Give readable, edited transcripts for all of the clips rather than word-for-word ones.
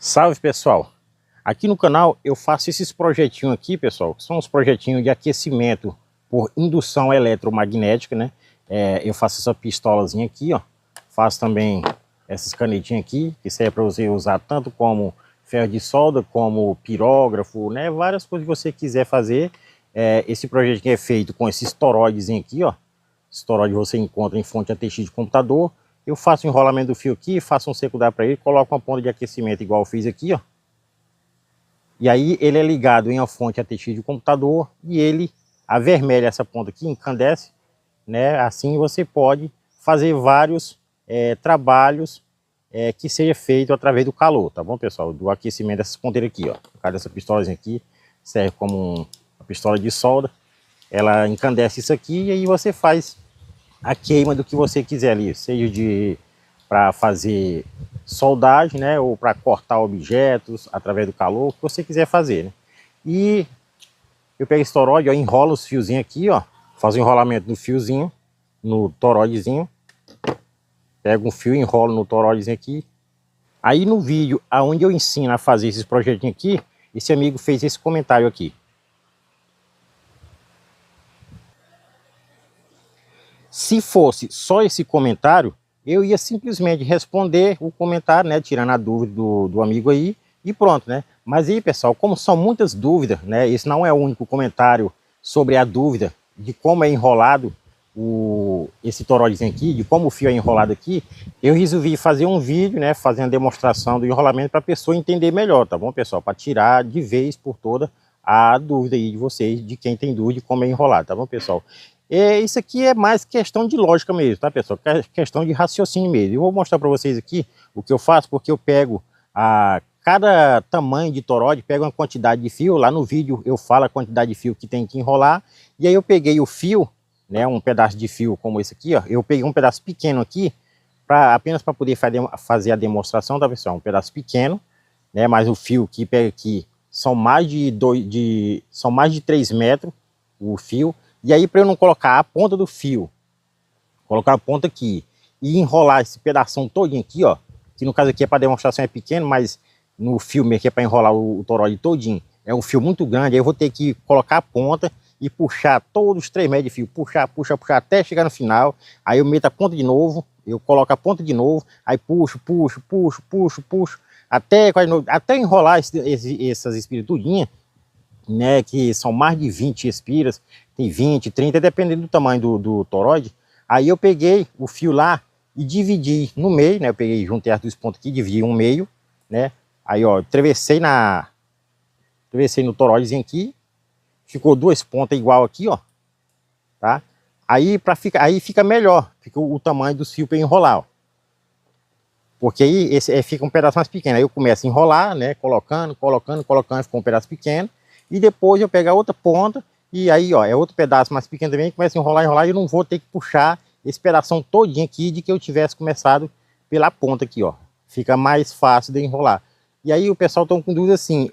Salve, pessoal! Aqui no canal eu faço esses projetinhos aqui, pessoal, que são os projetinhos de aquecimento por indução eletromagnética, né? Eu faço essa pistolazinha aqui, ó. Faço também essas canetinhas aqui, que serve para você usar tanto como ferro de solda, como pirógrafo, né? Várias coisas que você quiser fazer. Esse projetinho é feito com esses toroides aqui, ó. Esse toroide você encontra em fonte ATX de computador. Eu faço o enrolamento do fio aqui, faço um secundário para ele, coloco uma ponta de aquecimento igual eu fiz aqui, ó. E aí ele é ligado em uma fonte ATX de computador e ele avermelha essa ponta aqui, incandesce, né? Assim você pode fazer vários trabalhos que seja feito através do calor, tá bom, pessoal? Do aquecimento dessas ponteiras aqui, ó. No caso dessa pistolazinha aqui, serve como uma pistola de solda. Ela encandece isso aqui e aí você faz a queima do que você quiser ali, seja para fazer soldagem, né, ou para cortar objetos através do calor, o que você quiser fazer, né? E eu pego esse toroide, ó, enrolo os fiozinhos aqui, ó, faço o enrolamento do fiozinho no toroidezinho, pego um fio, enrolo no toroidezinho aqui. Aí no vídeo aonde eu ensino a fazer esses projetinhos aqui, esse amigo fez esse comentário aqui. Se fosse só esse comentário, eu ia simplesmente responder o comentário, né, tirando a dúvida do amigo aí, e pronto, né? Mas aí, pessoal, como são muitas dúvidas, né, esse não é o único comentário sobre a dúvida de como é enrolado esse toroidezinho aqui, de como o fio é enrolado aqui, eu resolvi fazer um vídeo, né, fazendo a demonstração do enrolamento para a pessoa entender melhor, tá bom, pessoal? Para tirar de vez por toda a dúvida aí de vocês, de quem tem dúvida de como é enrolado, tá bom, pessoal? Isso aqui é mais questão de lógica mesmo, tá, pessoal? Questão de raciocínio mesmo. Eu vou mostrar para vocês aqui o que eu faço, porque eu pego cada tamanho de toroide, pego uma quantidade de fio. Lá no vídeo eu falo a quantidade de fio que tem que enrolar. E aí eu peguei o fio, né, um pedaço de fio como esse aqui, ó. Eu peguei um pedaço pequeno aqui, apenas para poder fazer a demonstração, tá, pessoal? Um pedaço pequeno, né, mas o fio que pega aqui são mais de 3 metros o fio. E aí, para eu não colocar a ponta do fio, colocar a ponta aqui e enrolar esse pedação todinho aqui, ó, que no caso aqui é para demonstração é pequeno, mas no filme aqui é para enrolar o toroide todinho, é um fio muito grande, aí eu vou ter que colocar a ponta e puxar todos os 3 metros de fio, puxar até chegar no final, aí eu meto a ponta de novo, eu coloco a ponta de novo, aí puxo, até enrolar essas espiras tudinhas, né, que são mais de 20 espiras, tem 20, 30, dependendo do tamanho do toroide. Aí eu peguei o fio lá e dividi no meio, né, eu peguei, juntei as duas pontas aqui, dividi um meio, né, aí ó, travessei no toroidezinho aqui, ficou 2 pontas igual aqui, ó, tá? Aí, aí fica melhor, fica o tamanho dos fios para enrolar, ó. Porque aí fica um pedaço mais pequeno, aí eu começo a enrolar, né, colocando, ficou um pedaço pequeno, e depois eu pego a outra ponta, e aí, ó, é outro pedaço mais pequeno também, começa a enrolar, e eu não vou ter que puxar esse pedaço todinho aqui de que eu tivesse começado pela ponta aqui, ó. Fica mais fácil de enrolar. E aí o pessoal está com dúvida assim,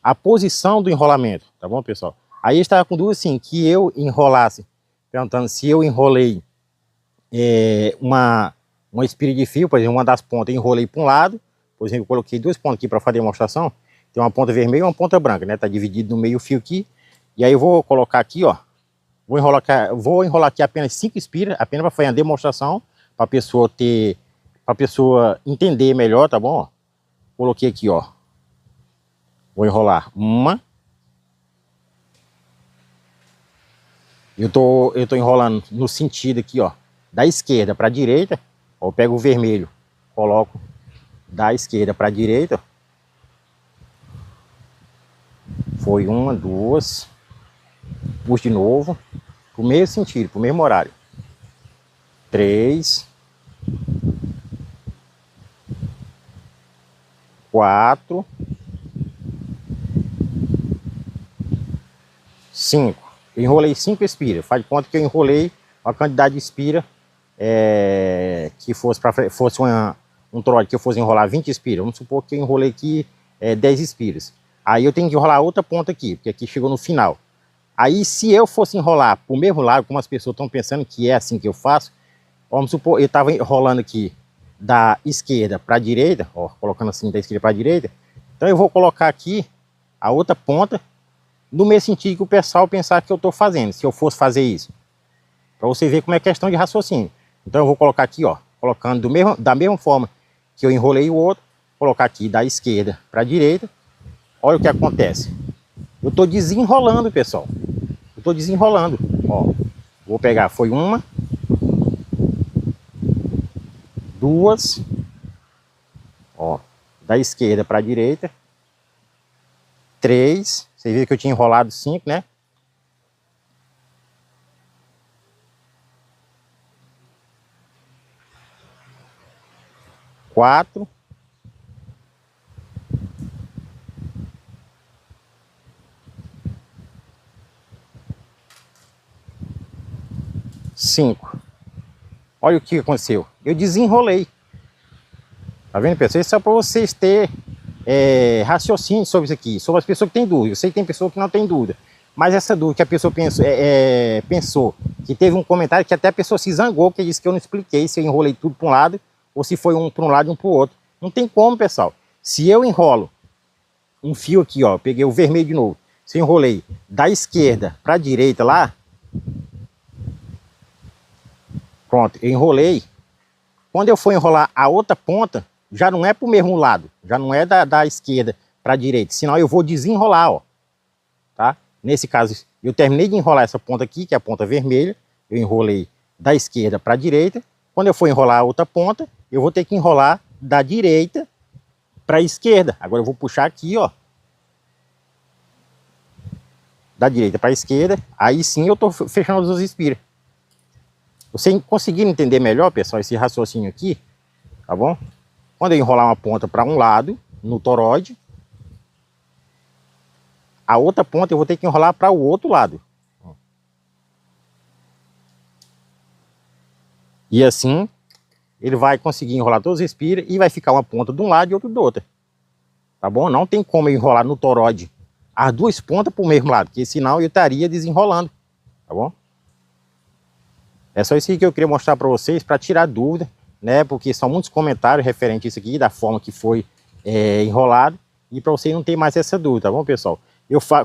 a posição do enrolamento, tá bom, pessoal? Aí estava com dúvida assim, que eu enrolasse, perguntando se eu enrolei uma espira de fio, por exemplo, uma das pontas eu enrolei para um lado, por exemplo, eu coloquei 2 pontas aqui para fazer a demonstração, tem uma ponta vermelha e uma ponta branca, né? Tá dividido no meio o fio aqui. E aí eu vou colocar aqui, ó. Vou enrolar aqui apenas 5 espiras, apenas para fazer a demonstração, para a pessoa entender melhor, tá bom? Coloquei aqui, ó. Vou enrolar uma. Eu tô enrolando no sentido aqui, ó, da esquerda para a direita. Ó, eu pego o vermelho, coloco da esquerda para a direita. Foi 1, 2, puxo de novo, pro mesmo sentido, pro mesmo horário. 3, 4, 5. Eu enrolei 5 espiras. Faz de conta que eu enrolei a quantidade de espira que fosse um toroide que eu fosse enrolar 20 espiras. Vamos supor que eu enrolei aqui 10 espiras. Aí eu tenho que enrolar outra ponta aqui, porque aqui chegou no final. Aí se eu fosse enrolar pro mesmo lado, como as pessoas estão pensando que é assim que eu faço, vamos supor, eu estava enrolando aqui da esquerda para a direita, ó, colocando assim da esquerda para a direita, então eu vou colocar aqui a outra ponta no mesmo sentido que o pessoal pensar que eu estou fazendo, se eu fosse fazer isso. Para você ver como é questão de raciocínio. Então eu vou colocar aqui, ó, colocando da mesma forma que eu enrolei o outro, colocar aqui da esquerda para a direita. Olha o que acontece. Eu estou desenrolando, pessoal. Eu estou desenrolando. Ó, vou pegar, foi uma, duas, ó, da esquerda para a direita, 3. Você viu que eu tinha enrolado 5, né? 4. 5. Olha o que aconteceu. Eu desenrolei. Tá vendo, pessoal? Isso é para vocês terem raciocínio sobre isso aqui. Sobre as pessoas que têm dúvida. Eu sei que tem pessoa que não tem dúvida. Mas essa dúvida que a pessoa pensou, que teve um comentário que até a pessoa se zangou, que disse que eu não expliquei se eu enrolei tudo para um lado ou se foi um para um lado e um para o outro. Não tem como, pessoal. Se eu enrolo um fio aqui, ó, peguei o vermelho de novo. Se eu enrolei da esquerda para a direita lá, pronto, eu enrolei. Quando eu for enrolar a outra ponta, já não é para o mesmo lado, já não é da esquerda para a direita, senão eu vou desenrolar, ó, tá? Nesse caso, eu terminei de enrolar essa ponta aqui, que é a ponta vermelha, eu enrolei da esquerda para a direita. Quando eu for enrolar a outra ponta, eu vou ter que enrolar da direita para a esquerda. Agora eu vou puxar aqui, ó, da direita para a esquerda, aí sim eu tô fechando os espiras. Vocês conseguiram entender melhor, pessoal, esse raciocínio aqui, tá bom? Quando eu enrolar uma ponta para um lado, no toroide, a outra ponta eu vou ter que enrolar para o outro lado. E assim, ele vai conseguir enrolar todos os espiras e vai ficar uma ponta de um lado e outra do outro. Tá bom? Não tem como eu enrolar no toroide as duas pontas para o mesmo lado, porque senão eu estaria desenrolando, tá bom? É só isso que eu queria mostrar para vocês, para tirar dúvida, né? Porque são muitos comentários referentes a isso aqui, da forma que foi enrolado, e para vocês não ter mais essa dúvida, tá bom, pessoal?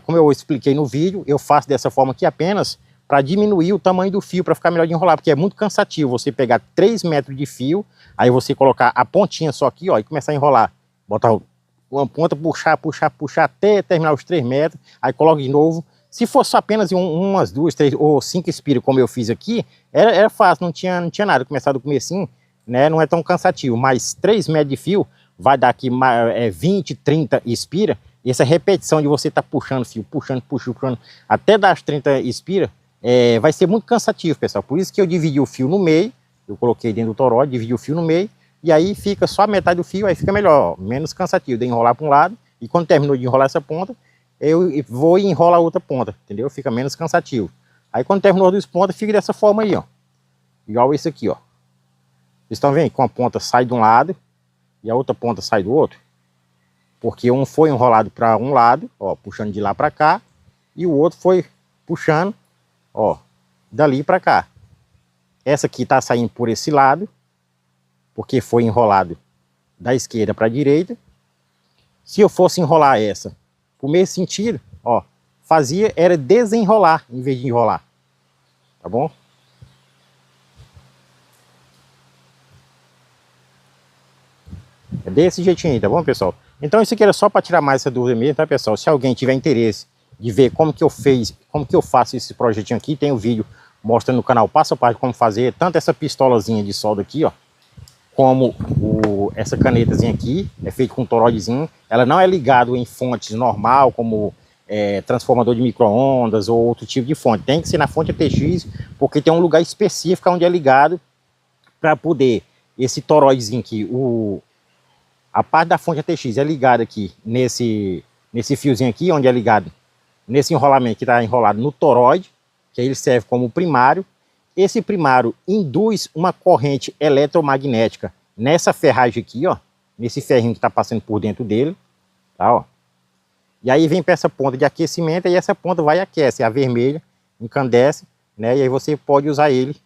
Como eu expliquei no vídeo, eu faço dessa forma aqui apenas para diminuir o tamanho do fio, para ficar melhor de enrolar, porque é muito cansativo você pegar 3 metros de fio, aí você colocar a pontinha só aqui, ó, e começar a enrolar. Botar uma ponta, puxar até terminar os 3 metros, aí coloca de novo. Se fosse apenas umas 2, 3 ou 5 espiras, como eu fiz aqui, era fácil, não tinha nada. Começar do comecinho, né, não é tão cansativo. Mas 3 metros de fio vai dar aqui 20, 30 espiras. E essa repetição de você estar puxando fio, puxando, até dar as 30 espiras, vai ser muito cansativo, pessoal. Por isso que eu dividi o fio no meio, eu coloquei dentro do toroide, dividi o fio no meio, e aí fica só a metade do fio, aí fica melhor, ó, menos cansativo de enrolar para um lado, e quando terminou de enrolar essa ponta, eu vou e enrolo a outra ponta, entendeu? Fica menos cansativo. Aí quando terminou as duas pontas, fica dessa forma aí, ó. Igual esse aqui, ó. Vocês estão vendo? Com a ponta sai de um lado e a outra ponta sai do outro. Porque um foi enrolado para um lado, ó, puxando de lá para cá, e o outro foi puxando, ó, dali para cá. Essa aqui tá saindo por esse lado, porque foi enrolado da esquerda para a direita. Se eu fosse enrolar essa o mesmo sentido, ó, era desenrolar em vez de enrolar, tá bom? É desse jeitinho aí, tá bom, pessoal? Então isso aqui era só para tirar mais essa dúvida mesmo, tá, pessoal? Se alguém tiver interesse de ver como que eu faço esse projetinho aqui, tem um vídeo mostrando no canal passo a passo como fazer, tanto essa pistolazinha de solda aqui, ó, como essa canetazinha aqui, é feito com um toroidezinho. Ela não é ligada em fontes normal, como transformador de micro-ondas ou outro tipo de fonte. Tem que ser na fonte ATX, porque tem um lugar específico onde é ligado, para poder, esse toroidezinho aqui, a parte da fonte ATX é ligada aqui nesse fiozinho aqui, onde é ligado nesse enrolamento que está enrolado no toroide, que aí ele serve como primário. Esse primário induz uma corrente eletromagnética nessa ferragem aqui, ó, nesse ferrinho que está passando por dentro dele, tá, ó. E aí vem para essa ponta de aquecimento e essa ponta vai e aquece, a vermelha encandece, né, e aí você pode usar ele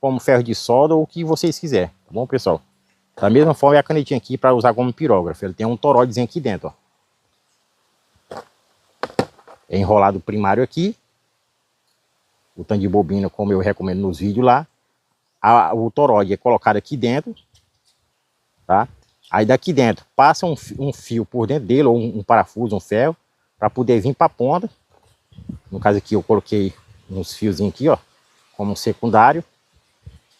como ferro de solda ou o que vocês quiserem, tá bom, pessoal? Da mesma forma é a canetinha aqui para usar como pirógrafo. Ele tem um toroidezinho aqui dentro, ó. É enrolado primário aqui. O tanto de bobina, como eu recomendo nos vídeos lá. O toroide é colocado aqui dentro, tá? Aí daqui dentro passa um fio por dentro dele, ou um parafuso, um ferro, para poder vir para a ponta. No caso aqui eu coloquei uns fiozinhos aqui, ó, como secundário.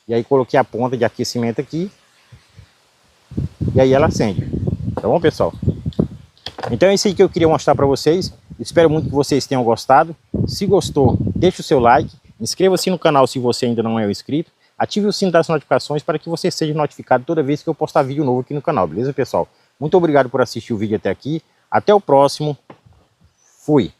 E aí coloquei a ponta de aquecimento aqui. E aí ela acende. Tá bom, pessoal? Então é isso aí que eu queria mostrar para vocês. Espero muito que vocês tenham gostado. Se gostou, deixe o seu like. Inscreva-se no canal se você ainda não é inscrito. Ative o sino das notificações para que você seja notificado toda vez que eu postar vídeo novo aqui no canal. Beleza, pessoal? Muito obrigado por assistir o vídeo até aqui. Até o próximo. Fui!